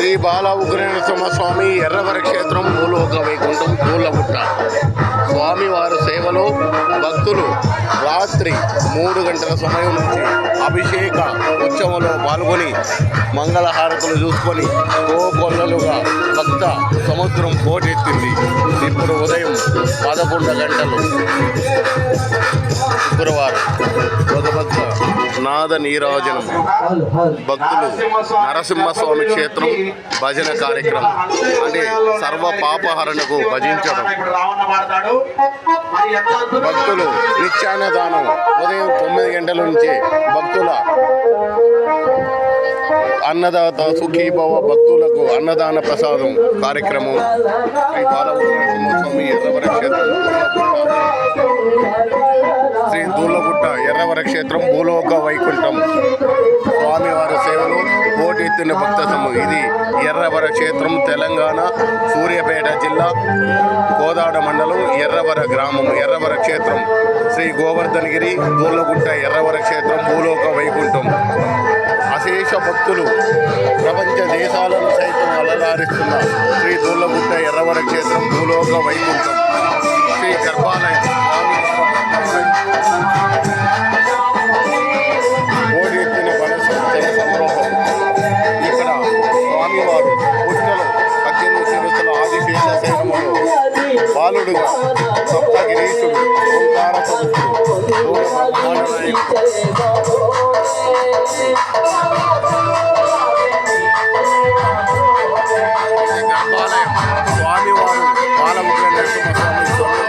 శ్రీ బాల ఉగ్రనరసింహస్వామి ఎర్రవర క్షేత్రం భూలోక వైకుంఠం పూలగుట్ట. స్వామివారి సేవలో భక్తులు రాత్రి 3 గంటల సమయం నుంచి అభిషేక ఉత్సవంలో పాల్గొని మంగళహారతులు చూసుకొని కోకొల్లలుగా భక్త సముద్రం పోటెత్తింది. ఇప్పుడు ఉదయం 11 గంటలు శుక్రవారం భగవద్గ నాద నీరాజనం భక్తులు నరసింహస్వామి క్షేత్రం భజన కార్యక్రమం అంటే సర్వ పాపహరణకు భజించడం. భక్తులు నిత్యాన్నదానం ఉదయం 9 గంటల నుంచి భక్తుల అన్నదాత సుఖీభవ భక్తులకు అన్నదాన ప్రసాదం కార్యక్రమం. శ్రీ బాల ఉగ్రనరసింహస్వామి ఎర్రవర క్షేత్రం శ్రీ దూళ్ళగుట్ట ఎర్రవర క్షేత్రం భూలోక వైకుంఠం స్వామివారి సేవలు పోటెత్తిన భక్త సమూహం. ఇది ఎర్రవర క్షేత్రం తెలంగాణ సూర్యాపేట జిల్లా కోదాడ మండలం ఎర్రవర గ్రామం. ఎర్రవర క్షేత్రం శ్రీ గోవర్ధనగిరి దూళ్ళగుట్ట ఎర్రవర క్షేత్రం భూలోక వైకుంఠం. అశేష భక్తులు ప్రపంచ దేశాలను సైతం అలలారిస్తున్న శ్రీ దూళ్ళగుట్ట ఎర్రవర క్షేత్రం భూలోక వైకుంఠం. శ్రీ గర్భాలయం ఓడెత్తిన జన సంద్రోహం. ఇక్కడ స్వామివారు పుష్కలు 18 శిరస్సుల ఆదిశేష శైలములో బాలుడుగా సప్తగిరీశుడు ఓంకార సముద్రుడు గర్భాలయం స్వామివారు బాల ఉగ్రనరసింహస్వామి.